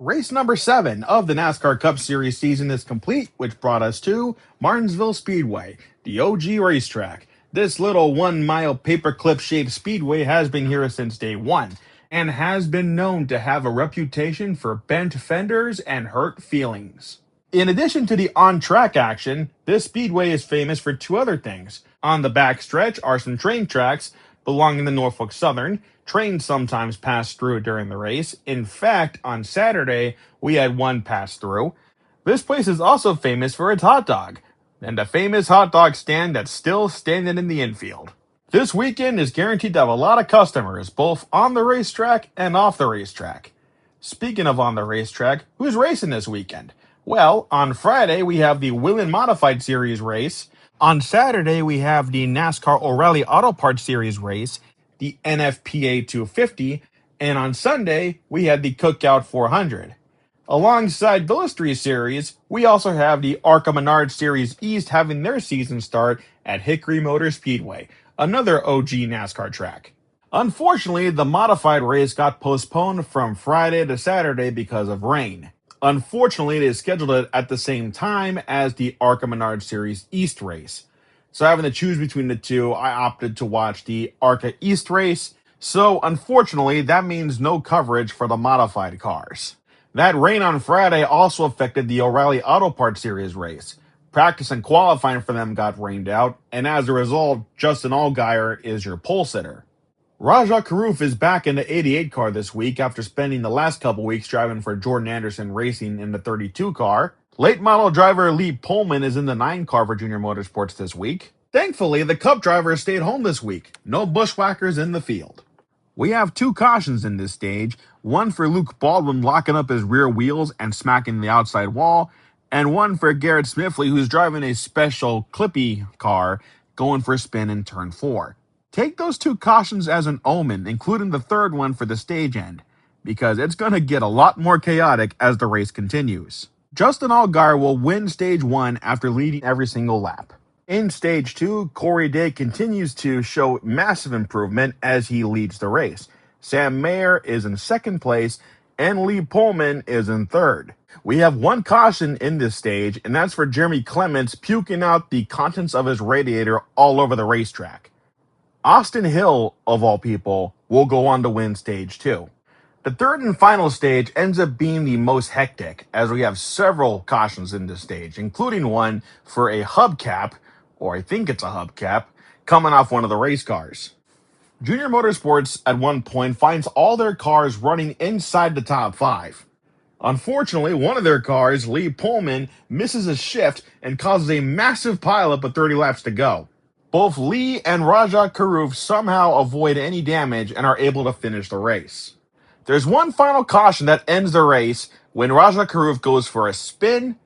Race number 7 of the NASCAR Cup Series season is complete, which brought us to Martinsville Speedway, the OG racetrack. This little 1 mile paperclip shaped speedway has been here since day one and has been known to have a reputation for bent fenders and hurt feelings. In addition to the on-track action, this speedway is famous for two other things. On the back stretch are some train tracks belonging to Norfolk Southern. Trains sometimes pass through during the race. In fact, on Saturday, we had one pass through. This place is also famous for its hot dog, and a famous hot dog stand that's still standing in the infield. This weekend is guaranteed to have a lot of customers, both on the racetrack and off the racetrack. Speaking of on the racetrack, who's racing this weekend? Well, on Friday, we have the Whelen Modified Series race. On Saturday, we have the NASCAR O'Reilly Auto Parts Series race, the NFPA 250, and on Sunday, we had the Cookout 400. Alongside those three series, we also have the ARCA Menard Series East having their season start at Hickory Motor Speedway, another OG NASCAR track. Unfortunately, the modified race got postponed from Friday to Saturday because of rain. Unfortunately, they scheduled it at the same time as the ARCA Menard Series East race. So having to choose between the two, I opted to watch the ARCA East race. So unfortunately, that means no coverage for the modified cars. That rain on Friday also affected the O'Reilly Auto Parts Series race. Practice and qualifying for them got rained out, and as a result, Justin Allgaier is your pole sitter. Rajah Caruth is back in the 88 car this week after spending the last couple weeks driving for Jordan Anderson Racing in the 32 car. Late model driver Lee Pullman is in the 9 car for Junior Motorsports this week. Thankfully, the Cup drivers stayed home this week. No bushwhackers in the field. We have 2 cautions in this stage, one for Luke Baldwin locking up his rear wheels and smacking the outside wall, and one for Garrett Smithley, who's driving a special Clippy car going for a spin in turn 4. Take those 2 cautions as an omen, including the third one for the stage end, because it's going to get a lot more chaotic as the race continues. Justin Allgaier will win stage 1 after leading every single lap. In stage 2, Corey Day continues to show massive improvement as he leads the race. Sam Mayer is in second place, and Lee Pullman is in third. We have 1 caution in this stage, and that's for Jeremy Clements puking out the contents of his radiator all over the racetrack. Austin Hill, of all people, will go on to win stage 2. The third and final stage ends up being the most hectic, as we have several cautions in this stage, including one for a hubcap, or I think it's a hubcap, coming off one of the race cars. Junior Motorsports at one point finds all their cars running inside the top 5. Unfortunately, one of their cars, Lee Pullman, misses a shift and causes a massive pileup with 30 laps to go. Both Lee and Rajah Caruth somehow avoid any damage and are able to finish the race. There's one final caution that ends the race. When Rajah Caruth goes for a spin,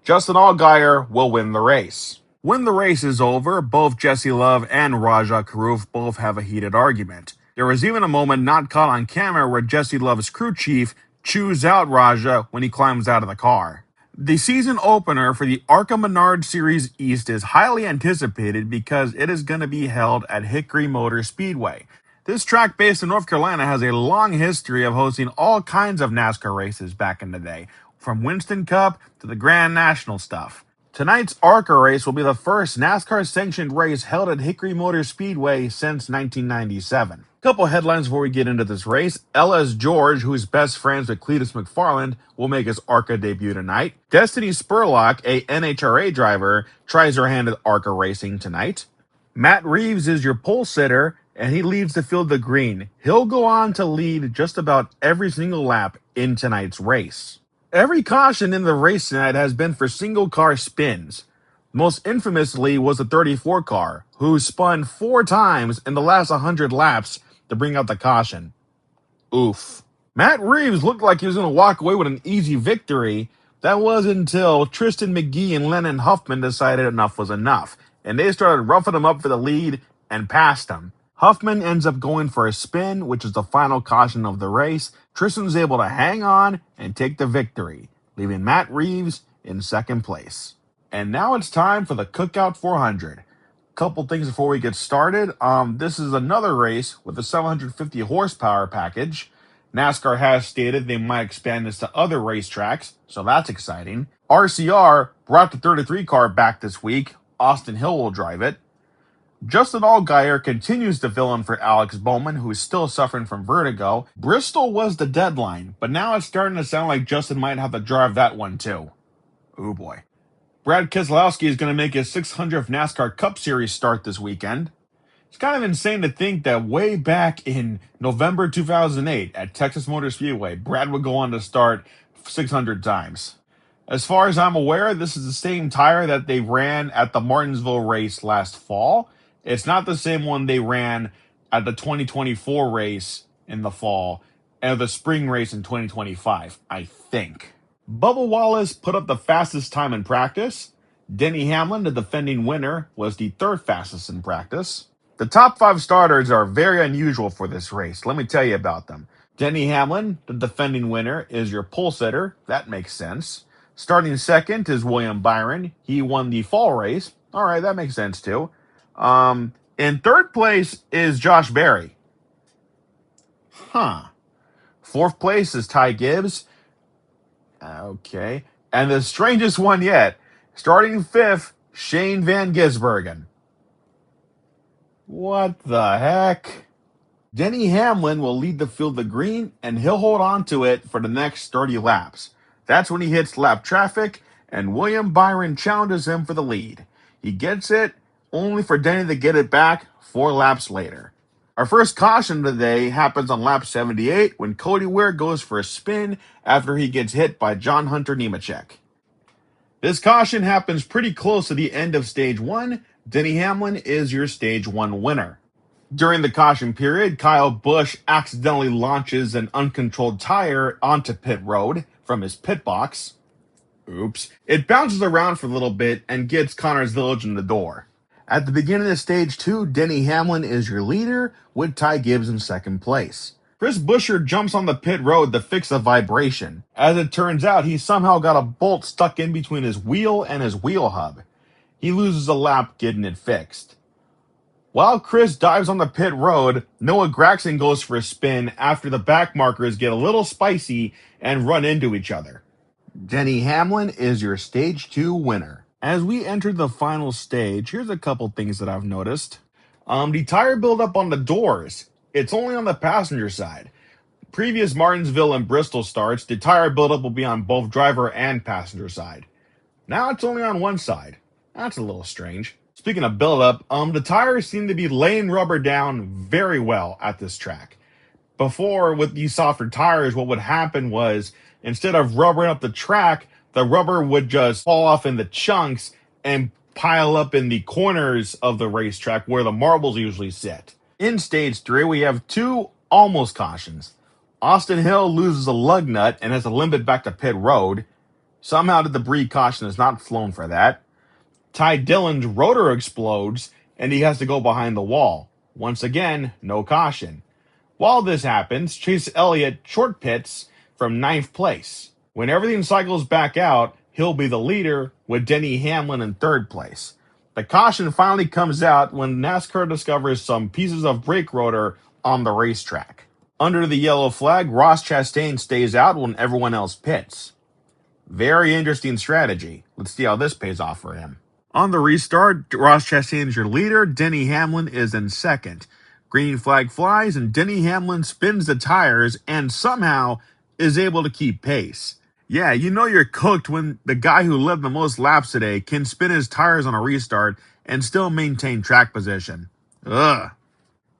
Justin Allgaier will win the race. When the race is over, both Jesse Love and Rajah Caruth both have a heated argument. There was even a moment not caught on camera where Jesse Love's crew chief chews out Rajah when he climbs out of the car. The season opener for the ARCA Menard Series East is highly anticipated because it is going to be held at Hickory Motor Speedway. This track based in North Carolina has a long history of hosting all kinds of NASCAR races back in the day, from Winston Cup to the Grand National stuff. Tonight's ARCA race will be the first NASCAR-sanctioned race held at Hickory Motor Speedway since 1997. Couple headlines before we get into this race. L.S. George, who's best friends with Cletus McFarland, will make his ARCA debut tonight. Destiny Spurlock, a NHRA driver, tries her hand at ARCA racing tonight. Matt Reeves is your pole sitter, and he leads the field to green. He'll go on to lead just about every single lap in tonight's race. Every caution in the race tonight has been for single car spins. Most infamously was the 34 car, who spun 4 times in the last 100 laps to bring out the caution. Oof. Matt Reeves looked like he was going to walk away with an easy victory. That was until Tristan McGee and Lennon Huffman decided enough was enough, and they started roughing him up for the lead and passed him. Huffman ends up going for a spin, which is the final caution of the race. Tristan's able to hang on and take the victory, leaving Matt Reeves in second place. And now it's time for the Cookout 400. Couple things before we get started. This is another race with a 750 horsepower package. NASCAR has stated they might expand this to other racetracks, so that's exciting. RCR brought the 33 car back this week. Austin Hill will drive it. Justin Allgaier continues to fill in for Alex Bowman, who is still suffering from vertigo. Bristol was the deadline, but now it's starting to sound like Justin might have to drive that one too. Oh boy. Brad Keselowski is going to make his 600th NASCAR Cup Series start this weekend. It's kind of insane to think that way back in November 2008 at Texas Motor Speedway, Brad would go on to start 600 times. As far as I'm aware, this is the same tire that they ran at the Martinsville race last fall. It's not the same one they ran at the 2024 race in the fall and the spring race in 2025, I think. Bubba Wallace put up the fastest time in practice. Denny Hamlin, the defending winner, was the third fastest in practice. The top 5 starters are very unusual for this race. Let me tell you about them. Denny Hamlin, the defending winner, is your pole sitter. That makes sense. Starting second is William Byron. He won the fall race. All right, that makes sense too. In third place is Josh Berry. Fourth place is Ty Gibbs. Okay. And the strangest one yet, starting fifth, Shane Van Gisbergen. What the heck? Denny Hamlin will lead the field to green, and he'll hold on to it for the next 30 laps. That's when he hits lap traffic, and William Byron challenges him for the lead. He gets it, only for Denny to get it back 4 laps later. Our first caution today happens on lap 78 when Cody Ware goes for a spin after he gets hit by John Hunter Nemechek. This caution happens pretty close to the end of stage 1. Denny Hamlin is your stage 1 winner. During the caution period, Kyle Busch accidentally launches an uncontrolled tire onto pit road from his pit box. Oops. It bounces around for a little bit and gets Connors Village in the door. At the beginning of stage 2, Denny Hamlin is your leader with Ty Gibbs in second place. Chris Buescher jumps on the pit road to fix a vibration. As it turns out, he somehow got a bolt stuck in between his wheel and his wheel hub. He loses a lap getting it fixed. While Chris dives on the pit road, Noah Gragson goes for a spin after the back markers get a little spicy and run into each other. Denny Hamlin is your stage 2 winner. As we enter the final stage, here's a couple things that I've noticed. The tire buildup on the doors, it's only on the passenger side. Previous Martinsville and Bristol starts, the tire buildup will be on both driver and passenger side. Now it's only on one side. That's a little strange. Speaking of buildup, the tires seem to be laying rubber down very well at this track. Before, with these softer tires, what would happen was, instead of rubbering up the track, the rubber would just fall off into chunks and pile up in the corners of the racetrack where the marbles usually sit. In stage 3, we have 2 almost cautions. Austin Hill loses a lug nut and has to limp it back to pit road. Somehow the debris caution is not flown for that. Ty Dillon's rotor explodes and he has to go behind the wall. Once again, no caution. While this happens, Chase Elliott short pits from 9th place. When everything cycles back out, he'll be the leader with Denny Hamlin in 3rd place. The caution finally comes out when NASCAR discovers some pieces of brake rotor on the racetrack. Under the yellow flag, Ross Chastain stays out when everyone else pits. Very interesting strategy. Let's see how this pays off for him. On the restart, Ross Chastain is your leader. Denny Hamlin is in 2nd. Green flag flies and Denny Hamlin spins the tires and somehow is able to keep pace. Yeah, you know you're cooked when the guy who led the most laps today can spin his tires on a restart and still maintain track position. Ugh.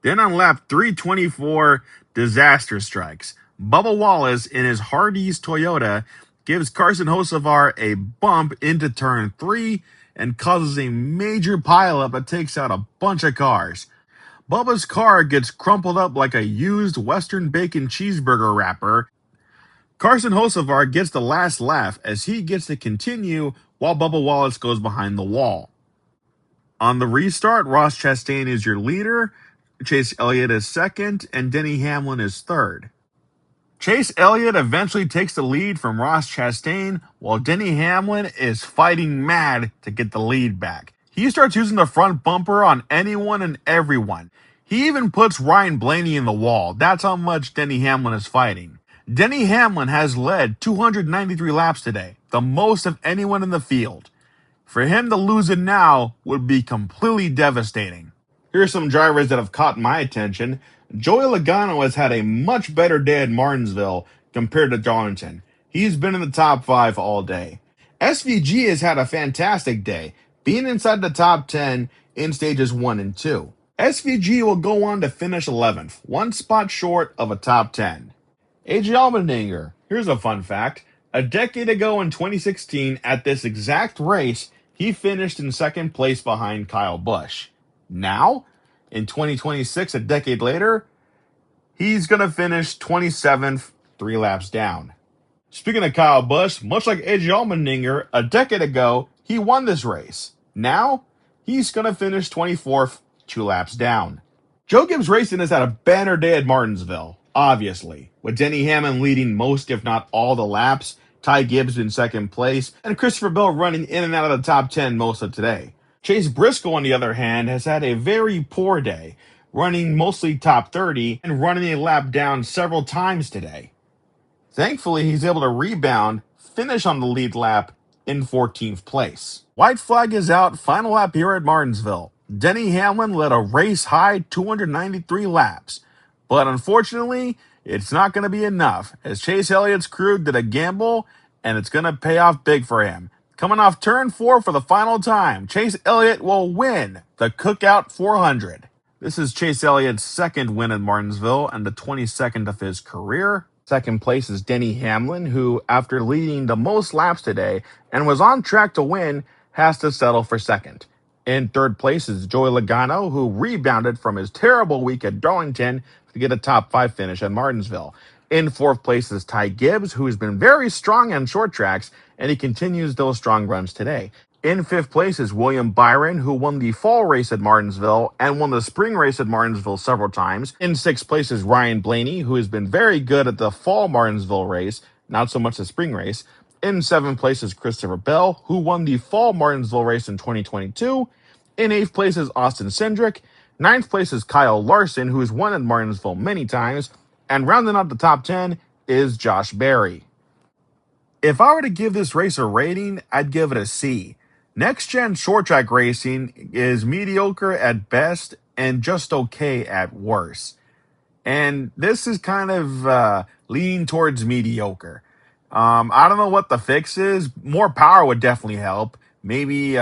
Then on lap 324, disaster strikes. Bubba Wallace in his Hardee's Toyota gives Carson Hocevar a bump into turn 3 and causes a major pileup that takes out a bunch of cars. Bubba's car gets crumpled up like a used Western bacon cheeseburger wrapper. Carson Hocevar gets the last laugh as he gets to continue while Bubba Wallace goes behind the wall. On the restart, Ross Chastain is your leader, Chase Elliott is 2nd, and Denny Hamlin is 3rd. Chase Elliott eventually takes the lead from Ross Chastain while Denny Hamlin is fighting mad to get the lead back. He starts using the front bumper on anyone and everyone. He even puts Ryan Blaney in the wall. That's how much Denny Hamlin is fighting. Denny Hamlin has led 293 laps today, the most of anyone in the field. For him to lose it now would be completely devastating. Here's some drivers that have caught my attention. Joey Logano has had a much better day at Martinsville compared to Darlington. He's been in the top 5 all day. SVG has had a fantastic day, being inside the top 10 in stages 1 and 2. SVG will go on to finish 11th, one spot short of a top 10. AJ Allmendinger, here's a fun fact. A decade ago in 2016, at this exact race, he finished in second place behind Kyle Busch. Now, in 2026, a decade later, he's going to finish 27th, 3 laps down. Speaking of Kyle Busch, much like AJ Allmendinger, a decade ago, he won this race. Now, he's going to finish 24th, 2 laps down. Joe Gibbs Racing has had a banner day at Martinsville, obviously, with Denny Hamlin leading most, if not all, the laps, Ty Gibbs in second place, and Christopher Bell running in and out of the top 10 most of today. Chase Briscoe, on the other hand, has had a very poor day, running mostly top 30 and running a lap down several times today. Thankfully, he's able to rebound, finish on the lead lap in 14th place. White flag is out, final lap here at Martinsville. Denny Hamlin led a race-high 293 laps, but unfortunately, it's not going to be enough, as Chase Elliott's crew did a gamble, and it's going to pay off big for him. Coming off turn 4 for the final time, Chase Elliott will win the Cookout 400. This is Chase Elliott's second win at Martinsville and the 22nd of his career. Second place is Denny Hamlin, who, after leading the most laps today and was on track to win, has to settle for second. In third place is Joey Logano, who rebounded from his terrible week at Darlington to get a top 5 finish at Martinsville. In fourth place is Ty Gibbs, who has been very strong on short tracks, and he continues those strong runs today. In fifth place is William Byron, who won the fall race at Martinsville and won the spring race at Martinsville several times. In sixth place is Ryan Blaney, who has been very good at the fall Martinsville race, not so much the spring race. In seventh place is Christopher Bell, who won the fall Martinsville race in 2022. In eighth place is Austin Cindric. Ninth place is Kyle Larson, who has won at Martinsville many times. And rounding out the top 10 is Josh Berry. If I were to give this race a rating, I'd give it a C. Next-gen short track racing is mediocre at best and just okay at worst. And this is kind of leaning towards mediocre. I don't know what the fix is. More power would definitely help. Maybe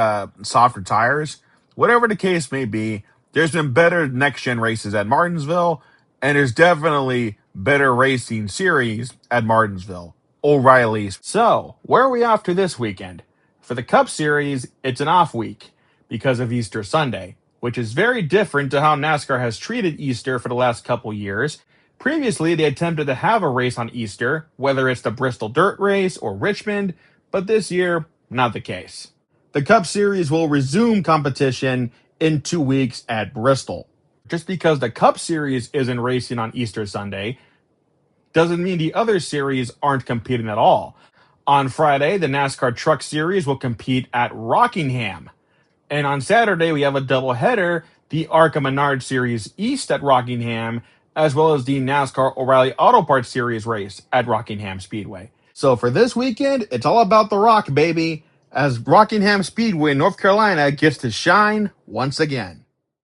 softer tires. Whatever the case may be, there's been better next-gen races at Martinsville, and there's definitely better racing series at Martinsville. O'Reilly's. So, where are we after this weekend? For the Cup Series, it's an off week because of Easter Sunday, which is very different to how NASCAR has treated Easter for the last couple years. Previously, they attempted to have a race on Easter, whether it's the Bristol Dirt Race or Richmond, but this year, not the case. The Cup Series will resume competition in 2 weeks at Bristol. Just because the Cup Series isn't racing on Easter Sunday doesn't mean the other series aren't competing at all. On Friday, the NASCAR Truck Series will compete at Rockingham. And on Saturday, we have a doubleheader, the ARCA Menard Series East at Rockingham, as well as the NASCAR O'Reilly Auto Parts Series race at Rockingham Speedway. So for this weekend, it's all about the rock, baby, as Rockingham Speedway, North Carolina, gets to shine once again.